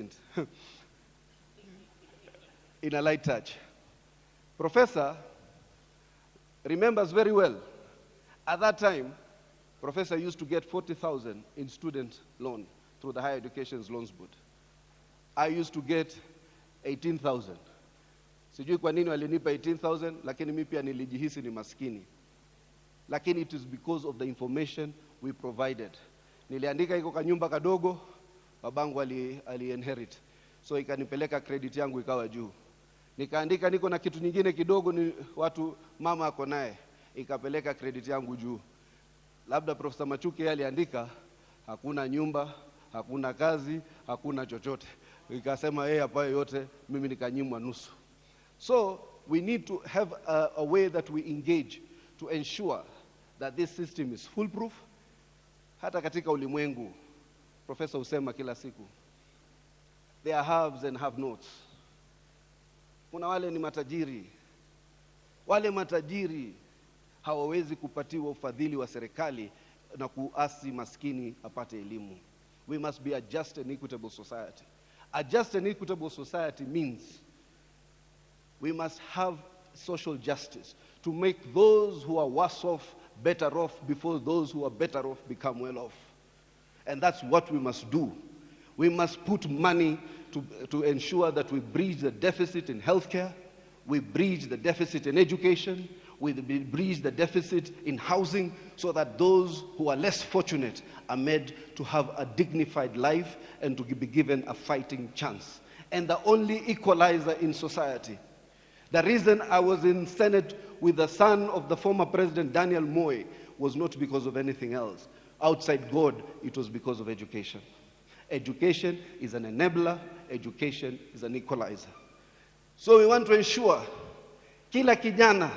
didn't. In a light touch. Professor remembers very well, at that time, Professor used to get 40,000 in student loan through the Higher Education Loans Board. I used to get 18,000. Sijui kwa nini walinipa 18,000, lakini mimi pia nilijihisi ni maskini. Lakini it is because of the information we provided. Niliandika iko kanyumba kadogo, babangu ali-inherit. So ikanipeleka credit yangu ikawa juu. Nikaandika niko na kitu nyingine kidogo ni watu mama ako naye, ikapeleka credit yangu juu. Labda Professor Machuki aliandika hakuna nyumba, hakuna kazi, hakuna chochote. Ikasema yeye hapa yote, mimi nikanyimwa nusu. So we need to have a way that we engage to ensure that this system is foolproof. Hata katika ulimwengu, Professor usema kila siku, there are haves and have-nots. Kuna wale ni matajiri. Wale matajiri hawawezi kupatiwa ufadhili wa serikali na kuasi maskini apate elimu. We must be a just and equitable society. A just and equitable society means we must have social justice to make those who are worse off better off before those who are better off become well off. And that's what we must do. We must put money to ensure that we bridge the deficit in healthcare, we bridge the deficit in education, we bridge the deficit in housing, so that those who are less fortunate are made to have a dignified life and to be given a fighting chance. And the only equalizer in society. The reason I was in Senate with the son of the former President Daniel Moi was not because of anything else. Outside God, it was because of education. Education is an enabler, education is an equalizer. So we want to ensure kila kijana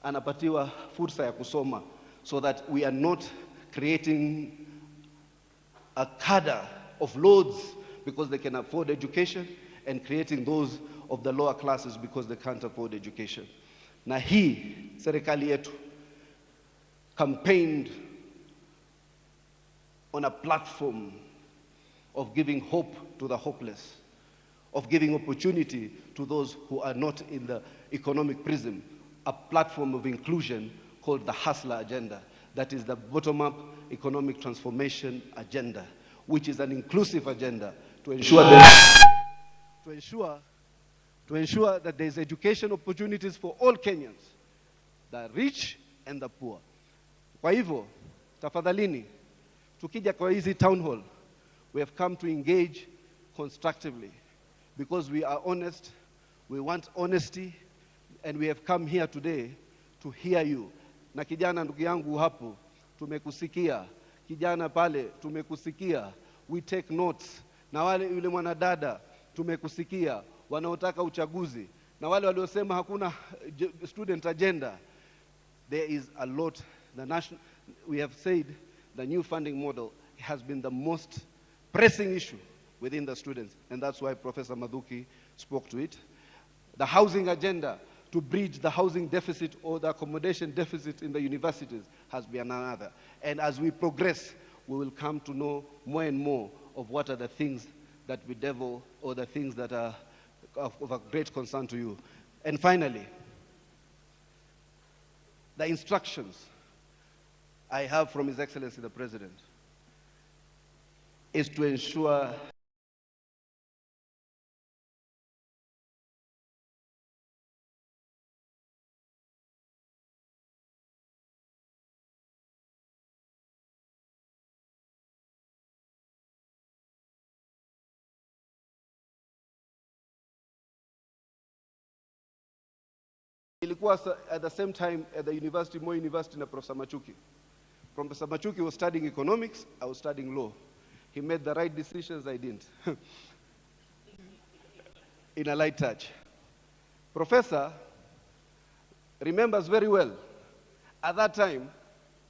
anapatiwa fursa ya kusoma, so that we are not creating a cadre of lords because they can afford education and creating those of the lower classes because they can't afford education. Na hii serikali yetu campaigned on a platform of giving hope to the hopeless, of giving opportunity to those who are not in the economic prism, a platform of inclusion called the Hustler Agenda. That is the bottom-up economic transformation agenda, which is an inclusive agenda to ensure that there is education opportunities for all Kenyans, the rich and the poor. Kwa hivyo, tafadhalini, tukija kwa hizi town hall, we have come to engage constructively because we are honest, we want honesty, and we have come here today to hear you. Na kijana ndugu yangu hapo, tumekusikia. Kijana pale, tumekusikia. We take notes. Na wale yule mwanadada, tumekusikia. Wanaotaka uchaguzi. Na wale waliosema hakuna student agenda. There is a lot. We have said the new funding model has been the most pressing issue within the students, and that's why Professor Madhuki spoke to it. The housing agenda, to bridge the housing deficit or the accommodation deficit in the universities, has been another. And as we progress, we will come to know more and more of what are the things that we devil or the things that are of a great concern to you. And finally, the instructions I have from His Excellency the President is to ensure ilikuwa at the same time at the university, Moi University na Professor Machuki. Professor Machuki was studying economics, I was studying law. He made the right decisions, I didn't. In a light touch. Professor remembers very well, at that time,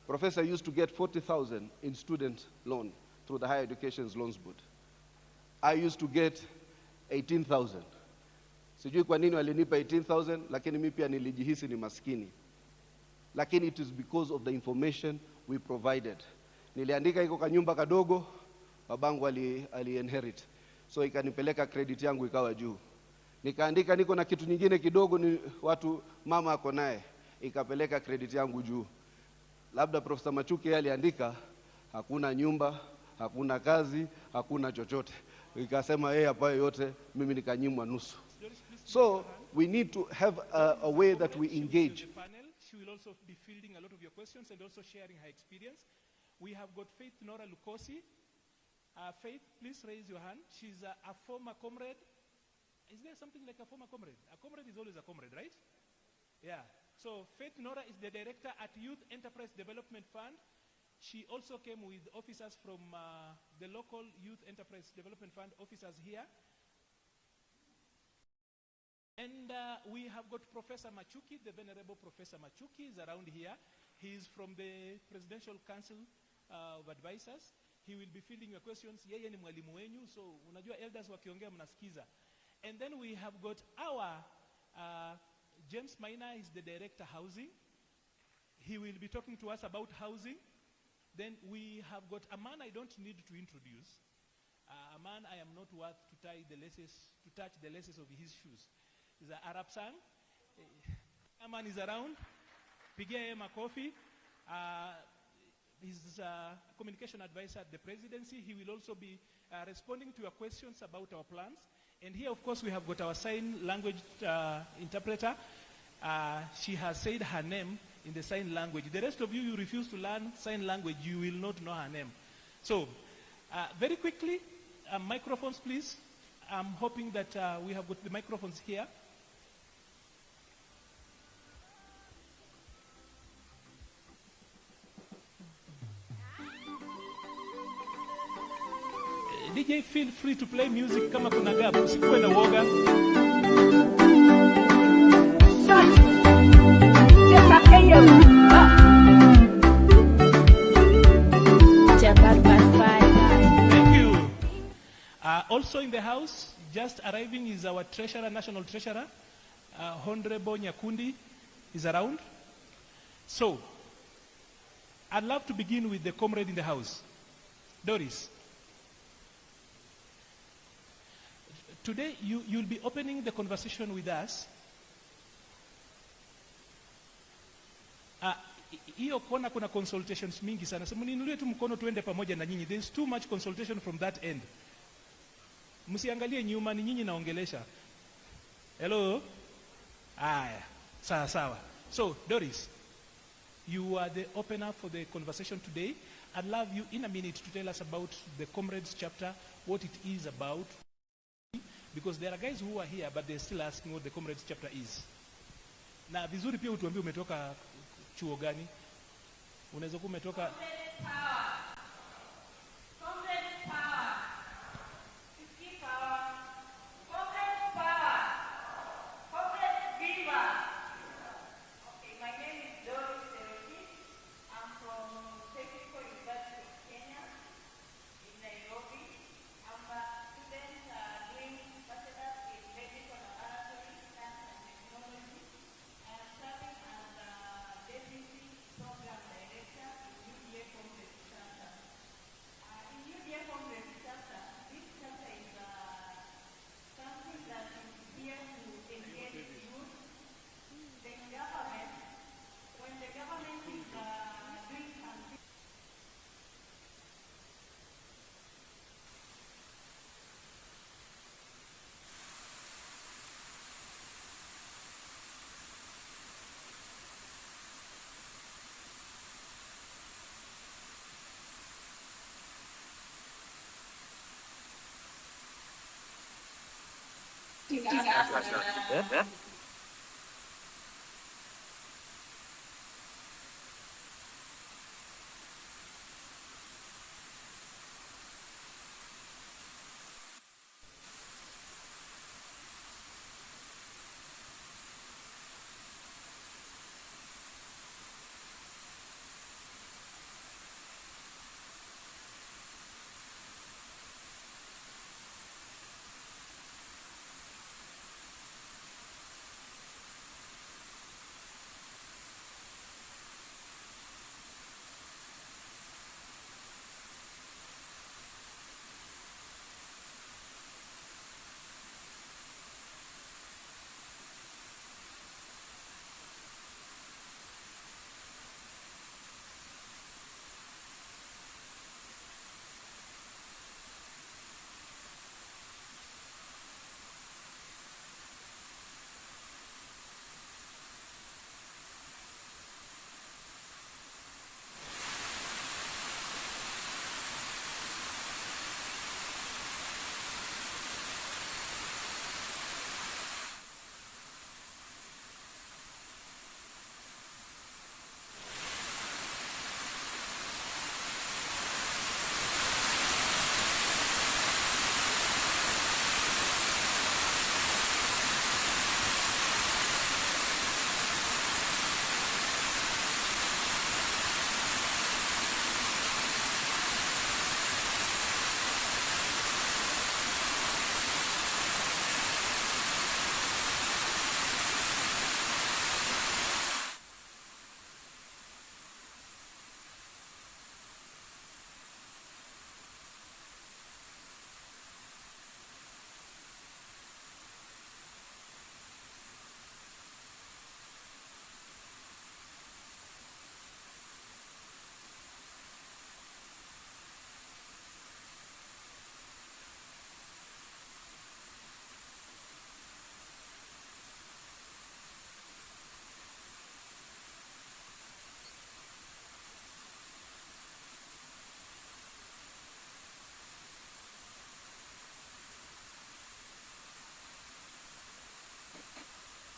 Professor used to get 40,000 in student loan through the Higher Education Loans Board. I used to get 18,000. Sijui kwa nini walinipa 18,000, lakini mimi pia nilijihisi ni maskini. Lakini it is because of the information we provided. Niliandika iko kanyumba kadogo, babangu ali-inherit. so ikanipeleka credit yangu ikawa juu. Nikaandika niko na kitu nyingine kidogo, ni watu mama ako naye, ikapeleka credit yangu juu. Labda Profesa Machuki yeye aliandika hakuna nyumba, hakuna kazi, hakuna chochote, ikasema yeye hapa yote, mimi nikanyimwa nusu. So we need to have a way that we engage. She will also be fielding a lot of your questions and also sharing her experience. We have got Faith Nora Lukosi. Faith, please raise your hand. She's a former comrade. Is there something like a former comrade? A comrade is always a comrade, right? Yeah. So Faith Nora is the director at Youth Enterprise Development Fund. She also came with officers from the local Youth Enterprise Development Fund officers here. And we have got Professor Machuki, the Venerable Professor Machuki is around here. He is from the Presidential Council of Advisors. He will be fielding your questions. Yeye ni mwalimu wenyu, so unajua elders wakiongea mnasikiza. And then we have got our James Maina is the Director Housing. He will be talking to us about housing. Then we have got a man I don't need to introduce. A man I am not worth to touch the laces of his shoes. He's an Arab sang. A man is around. Pigia him a coffee. He's a communication advisor at the presidency. He will also be responding to your questions about our plans. And here, of course, we have got our sign language interpreter. She has said her name in the sign language. The rest of you, you refuse to learn sign language, you will not know her name. So, very quickly, microphones, please. I'm hoping that we have got the microphones here. DJ, feel free to play music kama kuna gap, usikuwe na woga. Thank you. Also in the house, just arriving is our treasurer, national treasurer, Honorable Nyakundi is around. So, I'd love to begin with the comrade in the house, Doris. Today, you'll be opening the conversation with us. Hiyo kona kuna consultations mingi sana. So mninulie tu mkono tuende pamoja na nyinyi. There's too much consultation from that end. Msiangalie nyuma, ni nyinyi naongelesha. Hello? Aya, sawa. So, Doris, you are the opener for the conversation today. I'd love you in a minute to tell us about the Comrades chapter, what it is about. Because there are guys who are here, but they're still asking what the Comrades chapter is. Na vizuri pia utuambie umetoka chuo gani? Unaweza kuwa umetoka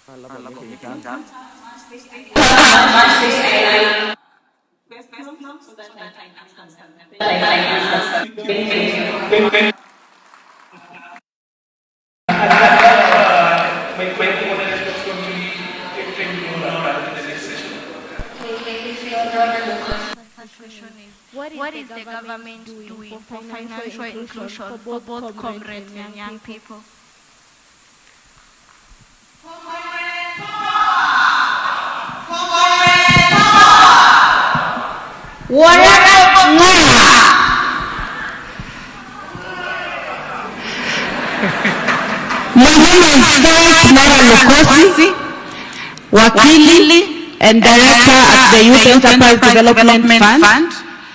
What is the government doing for financial inclusion for both comrades and young people? My name is Mary Wakili and Director at the Youth Enterprise Development Fund.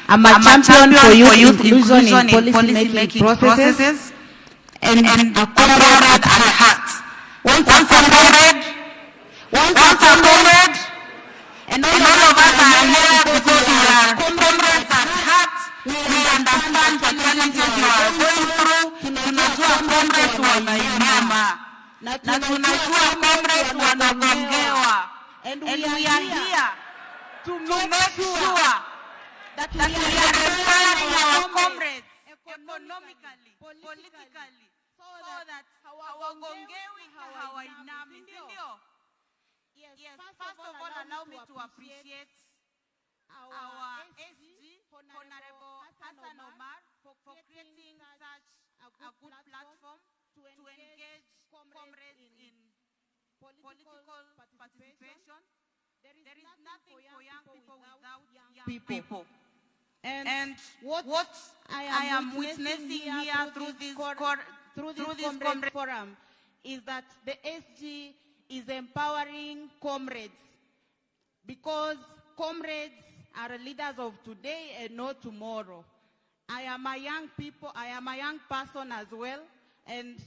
I'm a champion for youth inclusion in policy-making processes and a comrade at heart. Once a comrade, and all of us are here because we are comrades at heart. We understand the challenges you are going through. Tunajua comrades wanainama na tunajua comrades wanagongewa, and we are here to make sure that we are empowering our comrades economically, politically, so that hawagongewi na hawainami, ndio? Yes, first of all, allow me to appreciate our SG, Honorable Hassan Omar, for creating such a good platform to engage comrades in political participation. There is nothing for young people without young people. And what I am witnessing here through this comrade forum is that the SG is empowering comrades, because comrades are leaders of today and not tomorrow. I am a young person as well, and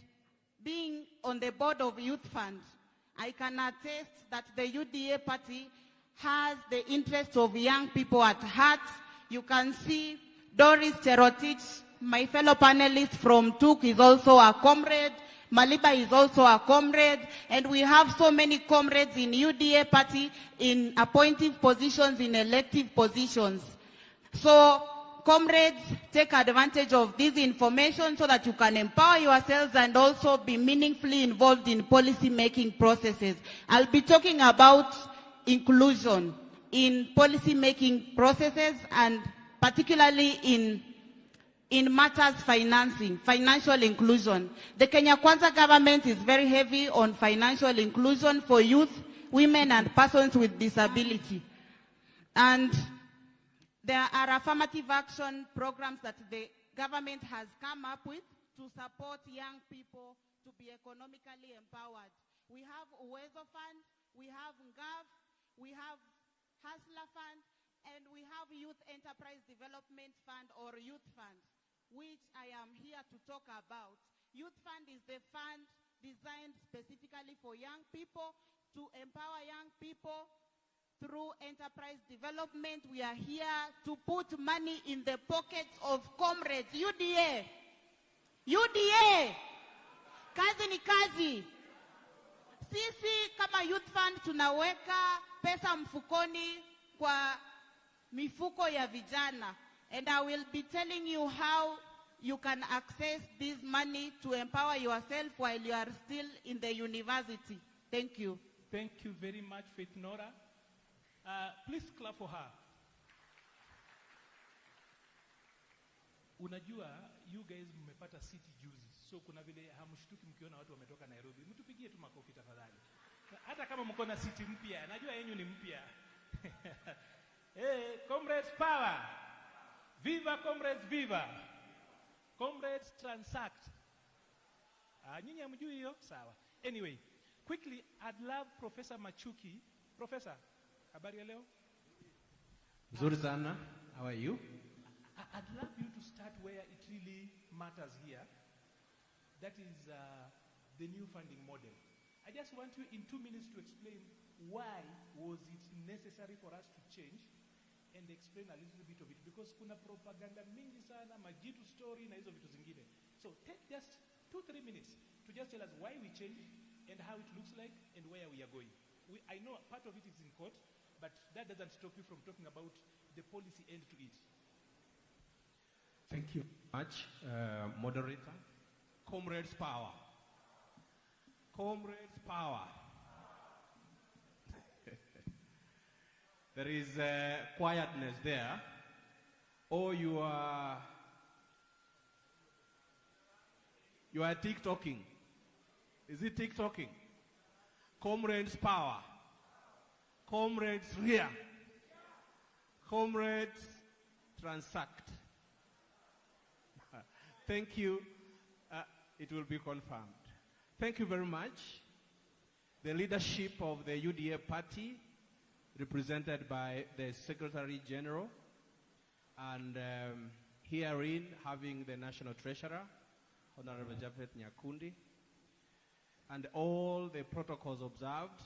being on the board of Youth Fund, I can attest that the UDA party has the interests of young people at heart. You can see Doris Cherotich, my fellow panelist from TUK, is also a comrade. Maliba is also a comrade, and we have so many comrades in UDA party in appointive positions, in elective positions. So comrades, take advantage of this information so that you can empower yourselves and also be meaningfully involved in policy making processes. I'll be talking about inclusion in policy making processes, and particularly in matters financial inclusion. The Kenya Kwanza government is very heavy on financial inclusion for youth, women, and persons with disability. And there are affirmative action programs that the government has come up with to support young people to be economically empowered. We have Uwezo Fund, we have NGAV, we have Hustler Fund, and we have Youth Enterprise Development Fund, or Youth Fund, which I am here to talk about. Youth Fund is the fund designed specifically for young people, to empower young people through enterprise development. We are here to put money in the pockets of comrades. UDA, kazi ni kazi. Sisi kama Youth Fund tunaweka pesa mfukoni kwa mifuko ya vijana. And I will be telling you how you can access this money to empower yourself while you are still in the university. Thank you. Thank you very much, Faith Nora. Please clap for her. Unajua, you guys mmepata city juzi. So kuna vile hamshtuki mkiona watu wametoka Nairobi. Mtupigie tu makofi tafadhali. Hata kama mko na city mpya, najua yenu ni mpya. Hey, comrades power. Viva comrades, viva. Comrades transact. Nyinyi hamjui hiyo? Sawa. Anyway, quickly, I'd love Professor Machuki. Professor, habari ya leo? Nzuri sana. How are you? I'd love you to start where it really matters here. That is the new funding model. I just want you in 2 minutes to explain why was it necessary for us to change, and explain a little bit of it, because kuna propaganda mingi sana, majitu story na hizo vitu zingine. So take just 2-3 minutes to just tell us why we changed and how it looks like and where we are going. I know part of it is in court, but that doesn't stop you from talking about the policy end to it. Thank you much, moderator. Comrades power. Comrades power. There is quietness there. Or you are TikToking. Is it TikToking? Comrades power. Comrades rear. Comrades transact. Thank you. It will be confirmed. Thank you very much. The leadership of the UDA party, represented by the Secretary General, and herein having the National Treasurer, Honorable Japhet Nyakundi, and all the protocols observed,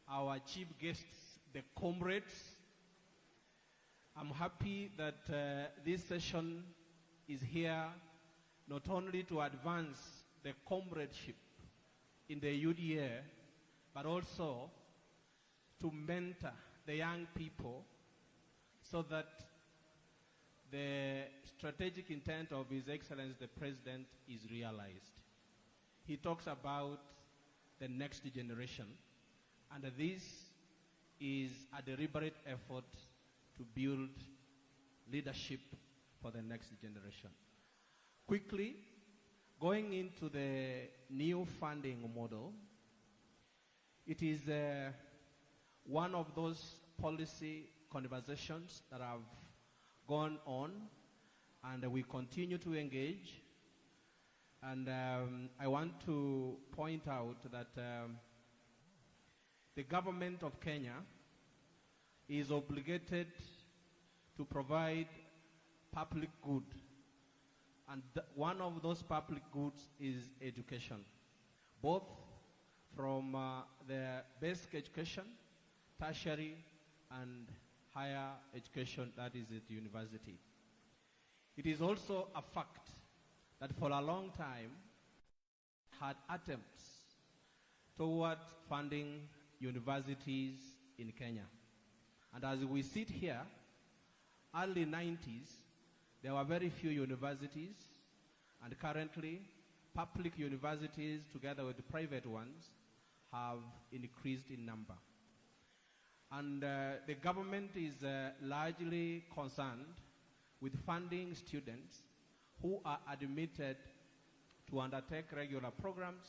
our chief guests, the comrades. I'm happy that this session is here not only to advance the comradeship in the UDA, but also to mentor the young people so that the strategic intent of His Excellency the President is realized. He talks about the next generation, and this is a deliberate effort to build leadership for the next generation. Quickly, going into the new funding model, it is one of those policy conversations that have gone on, and we continue to engage. And I want to point out that the government of Kenya is obligated to provide public good. And one of those public goods is education, both from the basic education, tertiary, and higher education, that is at university. It is also a fact that for a long time had attempts toward funding universities in Kenya. And as we sit here, early 90s, there were very few universities, and currently public universities together with the private ones have increased in number. And the government is largely concerned with funding students who are admitted to undertake regular programs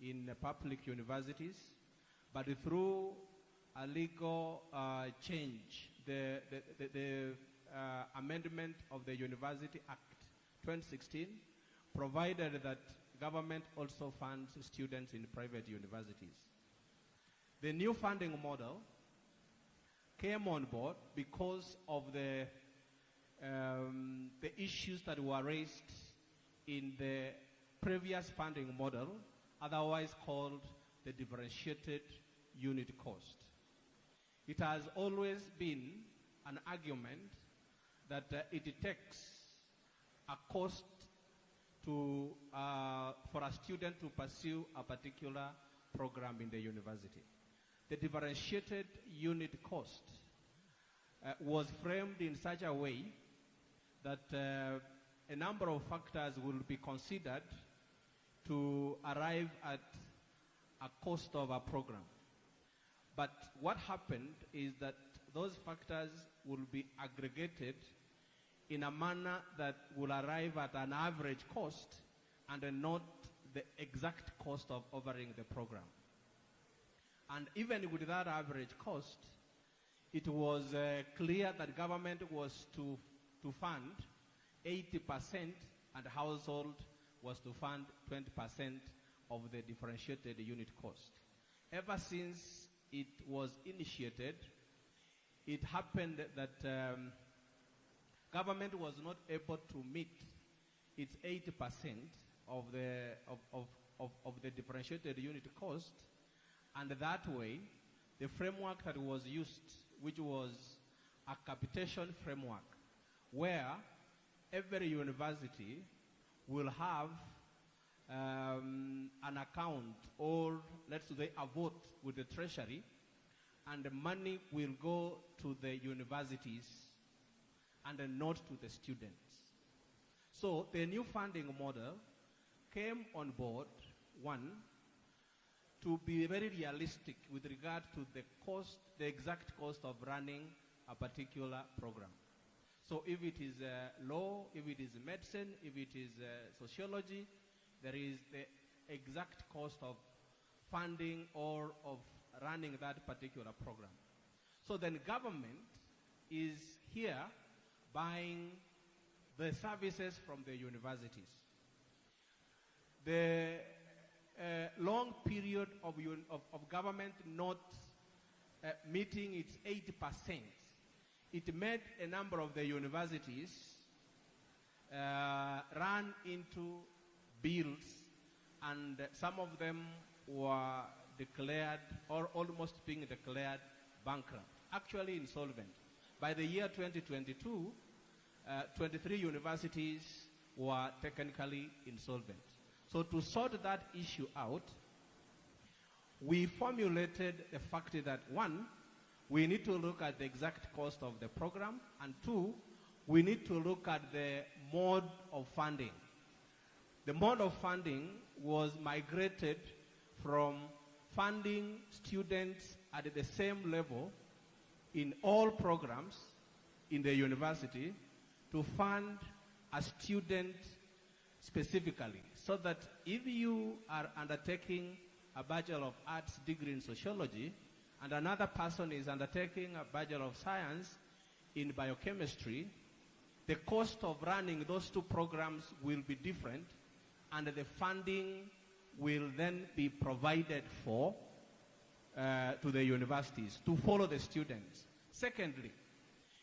in public universities, but through a legal change, the amendment of the University Act 2016 provided that government also funds students in private universities. The new funding model came on board because of the issues that were raised in the previous funding model, otherwise called the differentiated unit cost. It has always been an argument that it takes a cost to, for a student to pursue a particular program in the university. The differentiated unit cost was framed in such a way that a number of factors will be considered to arrive at a cost of a program. But what happened is that those factors will be aggregated in a manner that will arrive at an average cost and not the exact cost of offering the program. And even with that average cost, it was clear that government was to fund 80% and household was to fund 20% of the differentiated unit cost. Ever since it was initiated, it happened that government was not able to meet its 80% of the differentiated unit cost, and that way, the framework that was used, which was a capitation framework, where every university will have a an account, or let's say a vote with the treasury, and the money will go to the universities and not to the students. So the new funding model came on board, one, to be very realistic with regard to the cost, the exact cost of running a particular program. So if it is law, if it is medicine, if it is sociology, there is the exact cost of funding or of running that particular program. So then government is here buying the services from the universities. The long period of government not meeting its 80%, it made a number of the universities run into bills, and some of them were declared or almost being declared bankrupt, actually insolvent. By the year 2022, 23 universities were technically insolvent. So to sort that issue out, we formulated the fact that one, we need to look at the exact cost of the program, and two, we need to look at the mode of funding. The mode of funding was migrated from funding students at the same level in all programs in the university to fund a student specifically, so that if you are undertaking a Bachelor of Arts degree in sociology and another person is undertaking a Bachelor of Science in biochemistry, the cost of running those two programs will be different, and the funding will then be provided for to the universities to follow the students. Secondly,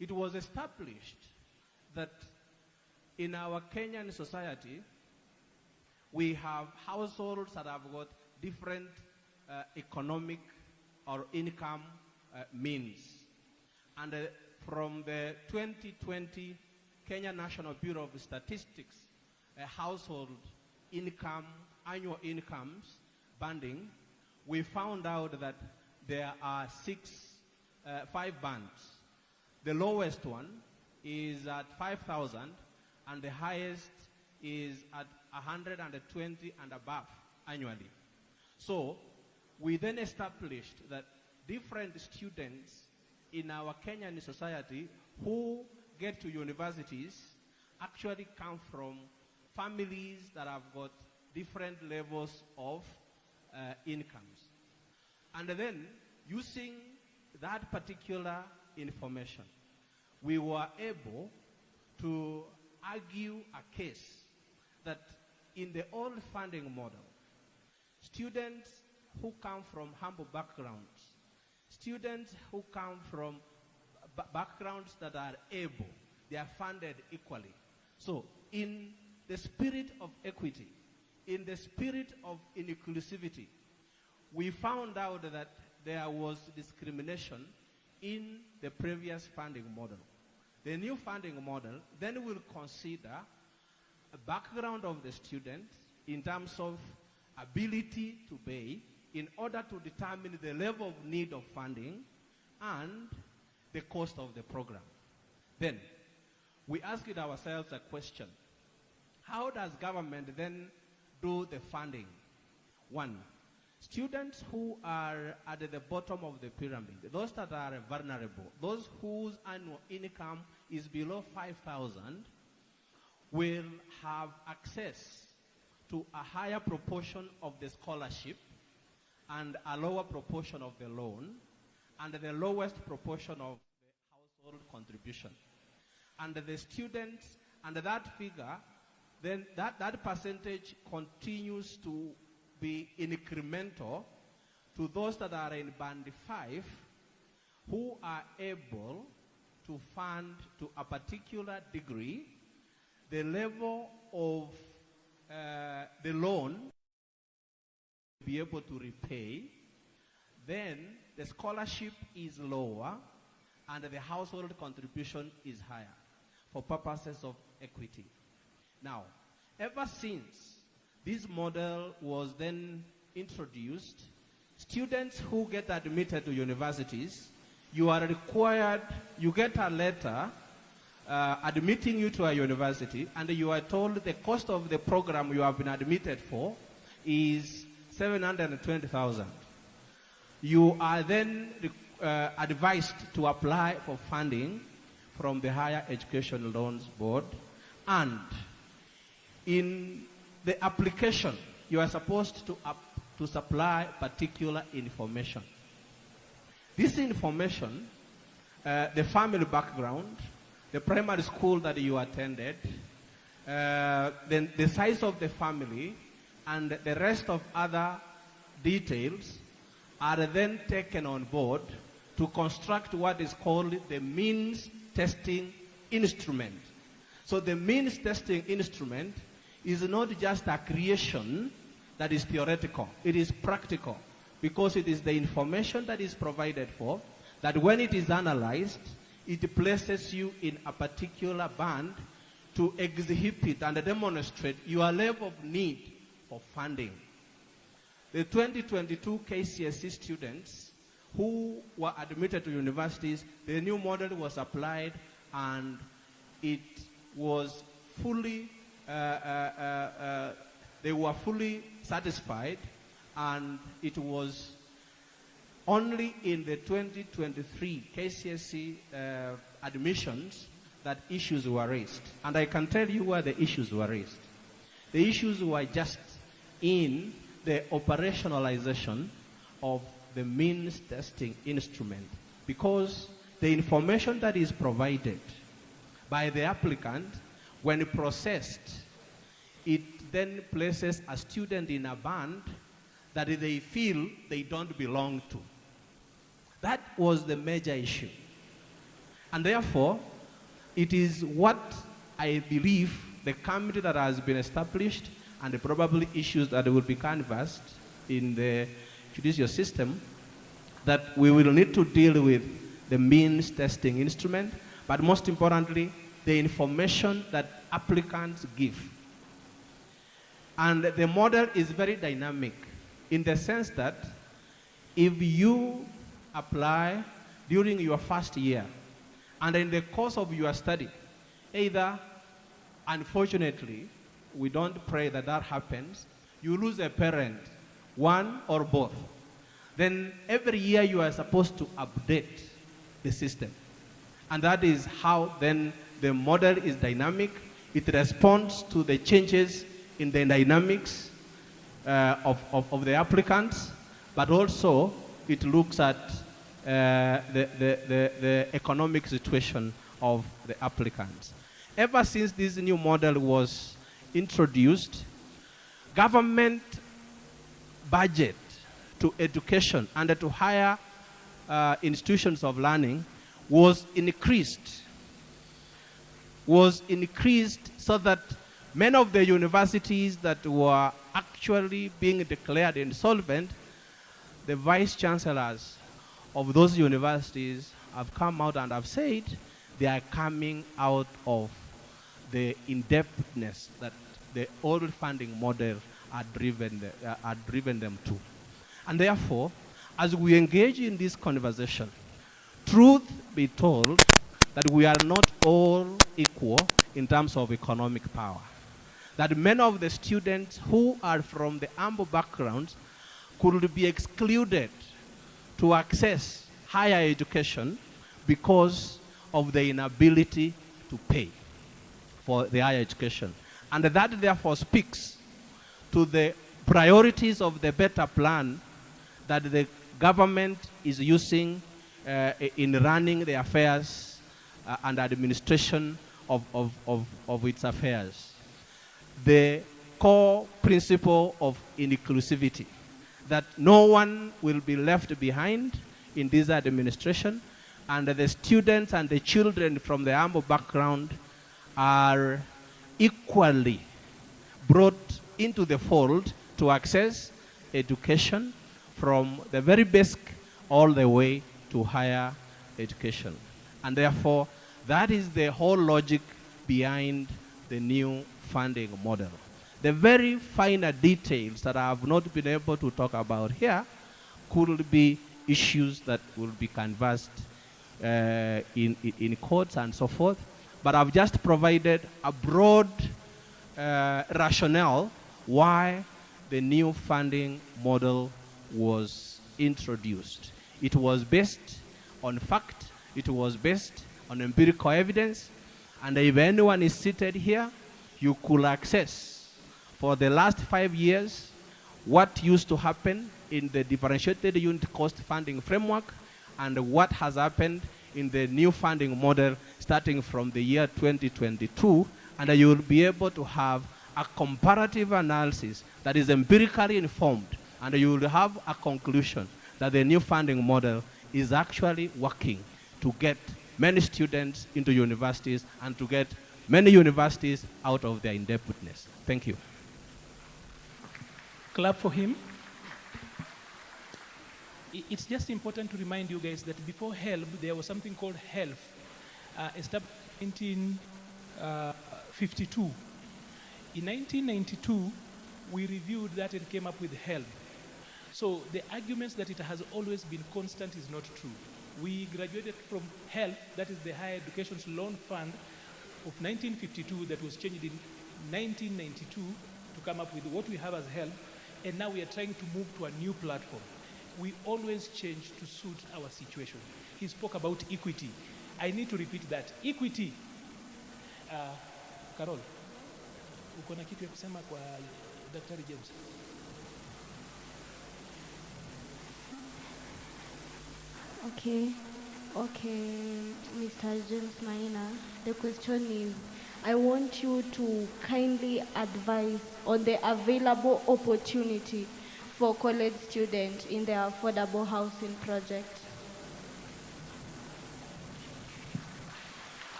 it was established that in our Kenyan society, we have households that have got different economic or income means. And from the 2020 Kenya National Bureau of Statistics household income, annual incomes banding, we found out that there are 5 bands. The lowest one is at 5,000, and the highest is at 120 and above annually. So we then established that different students in our Kenyan society who get to universities actually come from families that have got different levels of incomes. And then, using that particular information, we were able to argue a case that in the old funding model, students who come from humble backgrounds, students who come from backgrounds that are able, they are funded equally. So in the spirit of equity, in the spirit of inclusivity, we found out that there was discrimination in the previous funding model. The new funding model then will consider a background of the student in terms of ability to pay in order to determine the level of need of funding and the cost of the program. Then we asked ourselves a question: how does government then do the funding? One, students who are at the bottom of the pyramid, those that are vulnerable, those whose annual income is below 5,000, will have access to a higher proportion of the scholarship and a lower proportion of the loan, and the lowest proportion of the household contribution. And the students, and that figure, then that percentage continues to be incremental to those that are in band 5 who are able to fund to a particular degree the level of the loan to be able to repay. Then the scholarship is lower and the household contribution is higher for purposes of equity. Now, ever since This model was then introduced. Students who get admitted to universities, you are required, you get a letter admitting you to a university, and you are told the cost of the program you have been admitted for is 720,000. You are then advised to apply for funding from the Higher Education Loans Board, and in the application, you are supposed to supply particular information. This information, the family background, the primary school that you attended, then the size of the family, and the rest of other details are then taken on board to construct what is called the means testing instrument. So the means testing instrument is not just a creation that is theoretical. It is practical, because it is the information that is provided for, that when it is analyzed, it places you in a particular band to exhibit and demonstrate your level of need for funding. The 2022 KCSE students who were admitted to universities, the new model was applied, and it was fully, they were fully satisfied, and it was only in the 2023 KCSE admissions that issues were raised. And I can tell you where the issues were raised. The issues were just in the operationalization of the means testing instrument, because the information that is provided by the applicant, when processed, it then places a student in a band that they feel they don't belong to. That was the major issue. And therefore, it is what I believe the committee that has been established, and the probably issues that will be canvassed in the judicial system, that we will need to deal with the means testing instrument, but most importantly, the information that applicants give. And the model is very dynamic, in the sense that if you apply during your first year, and in the course of your study, either, unfortunately, we don't pray that that happens, you lose a parent, one or both, then every year you are supposed to update the system. And that is how then the model is dynamic. It responds to the changes in the dynamics of the applicants, but also it looks at the economic situation of the applicants. Ever since this new model was introduced, government budget to education and to higher institutions of learning was increased so that many of the universities that were actually being declared insolvent, the vice chancellors of those universities have come out and have said they are coming out of the indebtedness that the old funding model had driven them to. And therefore, as we engage in this conversation, truth be told, that we are not all equal in terms of economic power. That many of the students who are from the humble backgrounds could be excluded to access higher education because of the inability to pay for the higher education. And that therefore speaks to the priorities of the better plan that the government is using in running the affairs and administration of its affairs. The core principle of inclusivity, that no one will be left behind in this administration, and the students and the children from the humble background are equally brought into the fold to access education from the very basic all the way to higher education. And therefore, that is the whole logic behind the new funding model. The very finer details that I have not been able to talk about here could be issues that will be canvassed in courts and so forth. But I've just provided a broad rationale why the new funding model was introduced. It was based on fact, it was based on empirical evidence, and if anyone is seated here, you could access for the last 5 years what used to happen in the differentiated unit cost funding framework and what has happened in the new funding model starting from the year 2022, and you will be able to have a comparative analysis that is empirically informed, and you will have a conclusion that the new funding model is actually working to get many students into universities and to get many universities out of their indebtedness. Thank you. Clap for him. It's just important to remind you guys that before HELB, there was something called HELF, established in 1952. In 1992, we reviewed that and came up with HELB. So the arguments that it has always been constant is not true. We graduated from HELF, that is the Higher Education Loan Fund of 1952 that was changed in 1992 to come up with what we have as HELF, and now we are trying to move to a new platform. We always change to suit our situation. He spoke about equity. I need to repeat that. Equity. Carol, uko na kitu ya kusema kwa Daktari James? Okay, Mr. James Maina, the question is, I want you to kindly advise on the available opportunity for college students in the affordable housing project.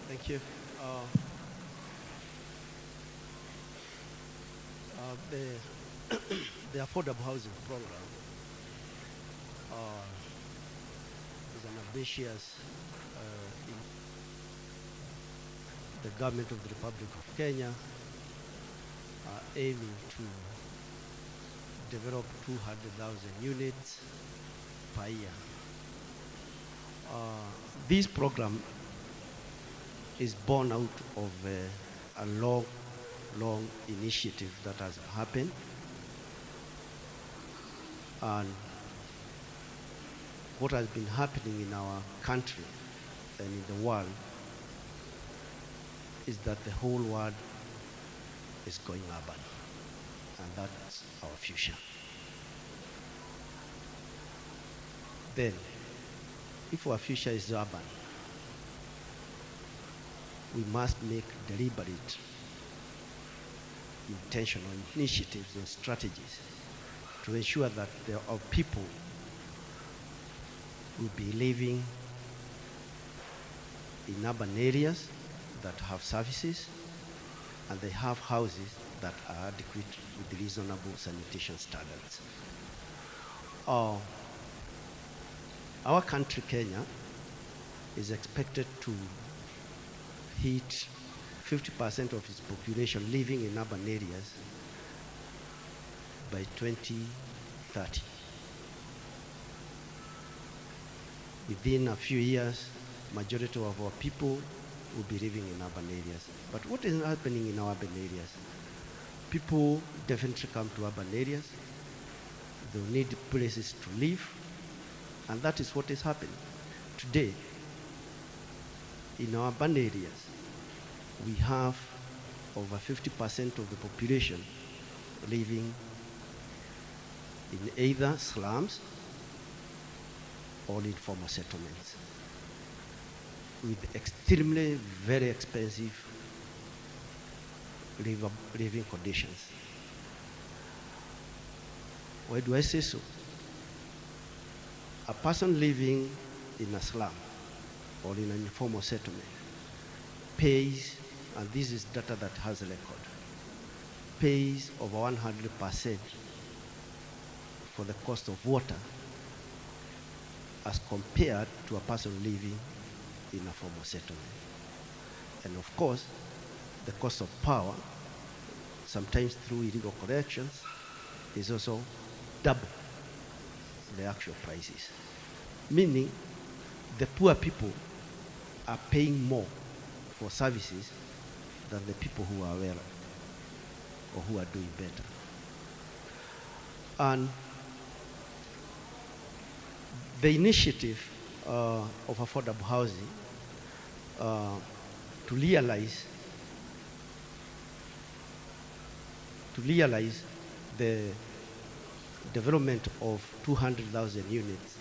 Thank you. The affordable housing program is an ambitious the government of the Republic of Kenya aiming to develop 200,000 units per year. This program is born out of a long initiative that has happened, and what has been happening in our country and in the world is that the whole world is going urban, and that's our future. Then, if our future is urban, we must make deliberate, intentional initiatives and strategies to ensure that our people will be living in urban areas that have services, and they have houses that are adequate with reasonable sanitation standards. Our country, Kenya, is expected to hit 50% of its population living in urban areas by 2030. Within a few years, majority of our people will be living in urban areas. But what is happening in our urban areas? People definitely come to urban areas. They need places to live, and that is what is happening. Today, in our urban areas, we have over 50% of the population living in either slums or informal settlements with extremely very expensive living conditions. Why do I say so? A person living in a slum or in an informal settlement pays, and this is data that has a record, pays over 100% for the cost of water as compared to a person living in a formal settlement. And of course, the cost of power, sometimes through illegal collections, is also double the actual prices. Meaning, the poor people are paying more for services than the people who are well or who are doing better. And the initiative of affordable housing to realize the development of 200,000 units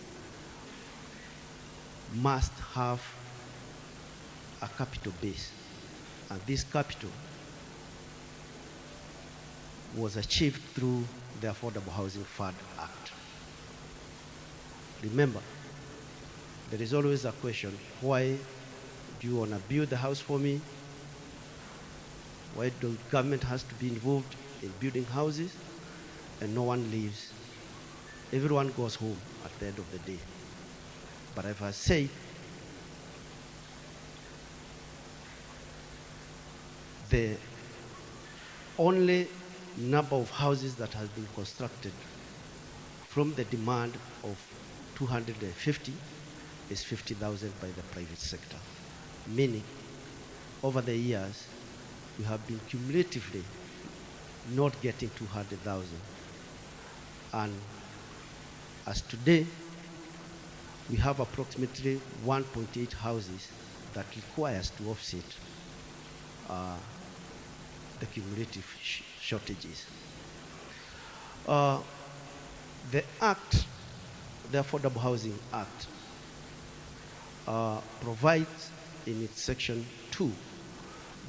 must have a capital base, and this capital was achieved through the Affordable Housing Fund Act. Remember, there is always a question, why do you want to build the house for me? Why the government has to be involved in building houses and no one leaves? Everyone goes home at the end of the day. But if I say, the only number of houses that has been constructed from the demand of 250 is 50,000 by the private sector. Meaning, over the years, we have been cumulatively not getting 200,000. And as today, we have approximately 1.8 houses that requires to offset the cumulative shortages. The Act, the Affordable Housing Act, provides in its section 2,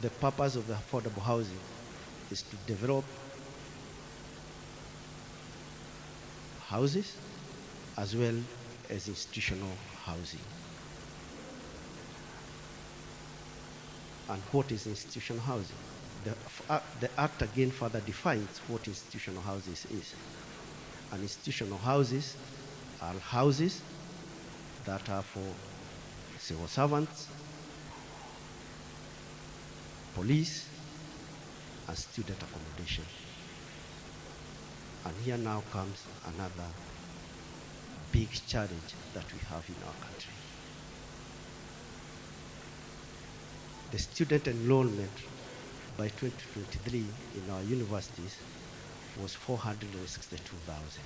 the purpose of the affordable housing is to develop houses as well as institutional housing. And what is institutional housing? The Act again further defines what institutional houses is. And institutional houses are houses that are for civil servants, police, and student accommodation. And here now comes another big challenge that we have in our country. The student enrollment by 2023 in our universities was 462,000.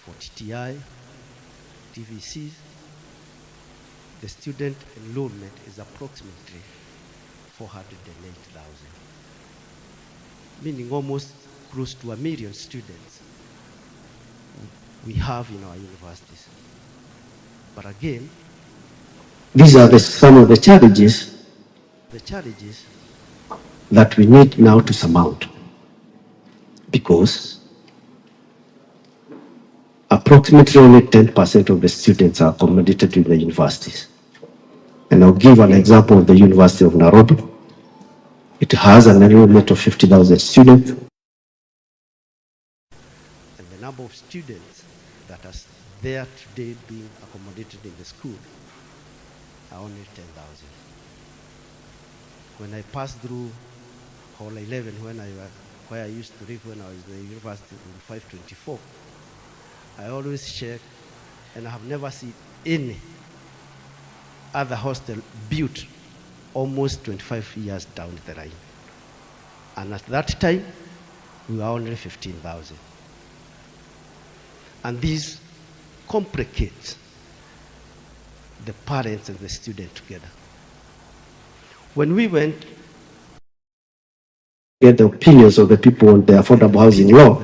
For TTI, TVCs, the student enrollment is approximately 408,000, meaning almost close to 1 million students we have in our universities. But again, these are some of the challenges that we need now to surmount, because approximately only 10% of the students are accommodated in the universities. And I'll give an example of the University of Nairobi. It has an enrollment of 50,000 students. And the number of students that are there today being accommodated in the school are only 10,000. When I passed through Hall 11, where I used to live when I was in the university in 524, I always check, and I have never seen any other hostel built almost 25 years down the line. And at that time, we were only 15,000. And this complicates the parents and the student together. When we went to get the opinions of the people on the affordable housing law,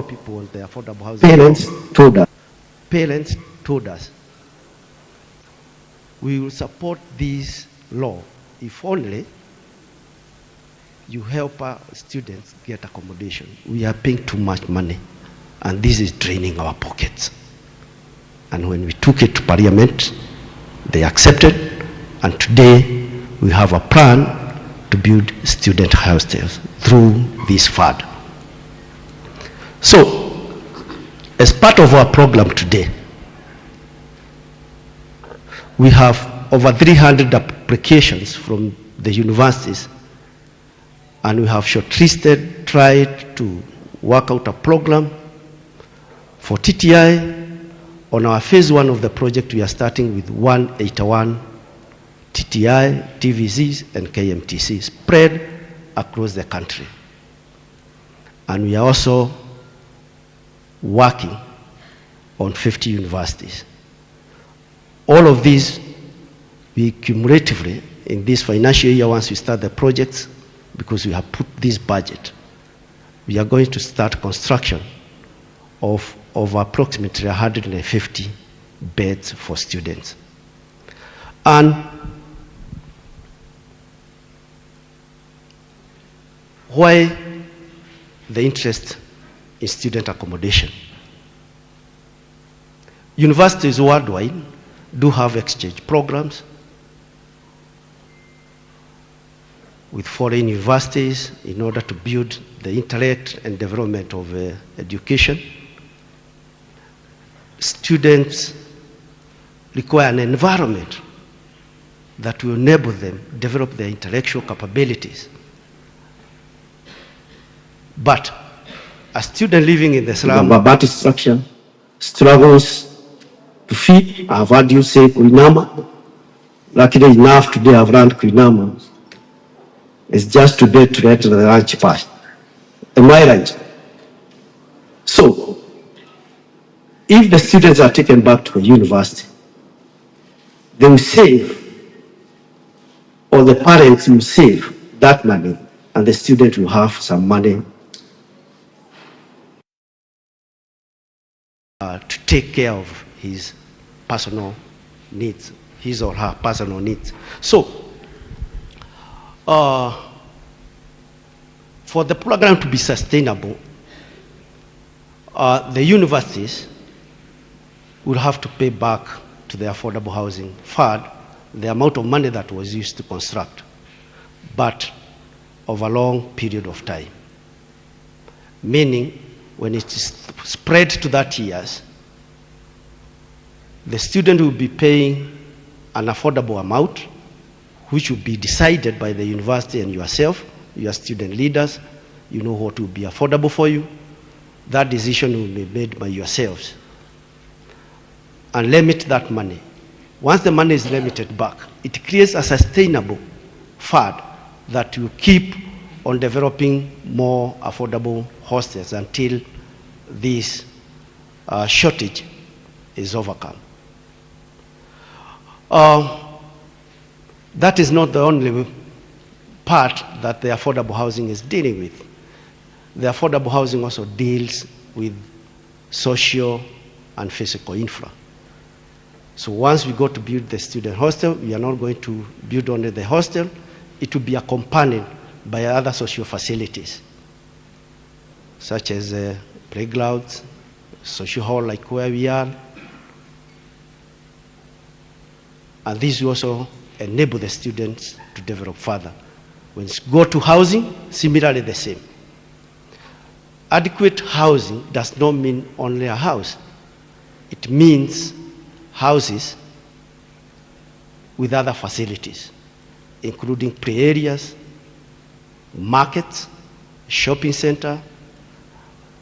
parents told us, we will support this law if only you help our students get accommodation. We are paying too much money, and this is draining our pockets. And when we took it to Parliament, they accepted, and today we have a plan to build student hostels through this fund. So, as part of our program today, We have over 300 applications from the universities, and we have shortlisted, tried to work out a program for TTI. On our phase 1 of the project, we are starting with 181 TTI, TVCs, and KMTCs spread across the country. And we are also working on 50 universities. All of these, we cumulatively, in this financial year, once we start the projects, because we have put this budget, we are going to start construction of approximately 150 beds for students. And why the interest in student accommodation? Universities worldwide do have exchange programs with foreign universities in order to build the intellect and development of education. Students require an environment that will enable them develop their intellectual capabilities. But a student living in the slum, Babati structure struggles to feed. I've heard you say Kuinama. Luckily enough, today I've learned Kuinama. It's just today to get to the lunch pass. Am I right? So, if the students are taken back to the university, they will save, or the parents will save that money, and the student will have some money to take care of his personal needs, his or her personal needs. So, for the program to be sustainable, the universities will have to pay back to the Affordable Housing Fund the amount of money that was used to construct, but over a long period of time. Meaning, when it is spread to 30 years, the student will be paying an affordable amount, which will be decided by the university and yourself, your student leaders. You know what will be affordable for you. That decision will be made by yourselves. And limit that money. Once the money is limited back, it creates a sustainable fund that will keep on developing more affordable hostels until this shortage is overcome. That is not the only part that the affordable housing is dealing with. The affordable housing also deals with social and physical infra. So once we go to build the student hostel, we are not going to build only the hostel. It will be accompanied by other social facilities, such as playgrounds, social hall like where we are. And this will also enable the students to develop further. When you go to housing, similarly the same. Adequate housing does not mean only a house. It means houses with other facilities, including play areas, markets, shopping center,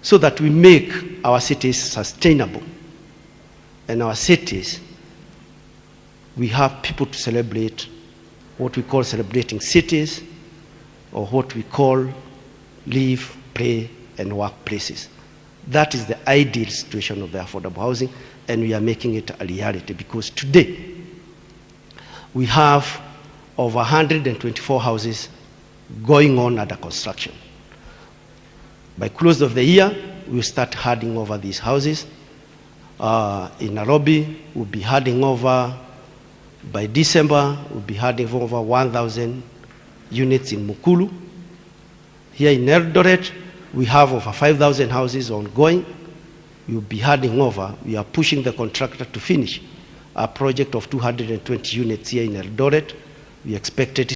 so that we make our cities sustainable. And our cities, we have people to celebrate what we call celebrating cities, or what we call live, play, and work places. That is the ideal situation of the affordable housing, and we are making it a reality because today we have over 124 houses going on under construction. By close of the year, we'll start handing over these houses. In Nairobi, we'll be handing over, by December, we'll be handing over 1,000 units in Mukulu. Here in Eldoret, we have over 5,000 houses ongoing. We'll be handing over. We are pushing the contractor to finish a project of 220 units here in Eldoret. We expect it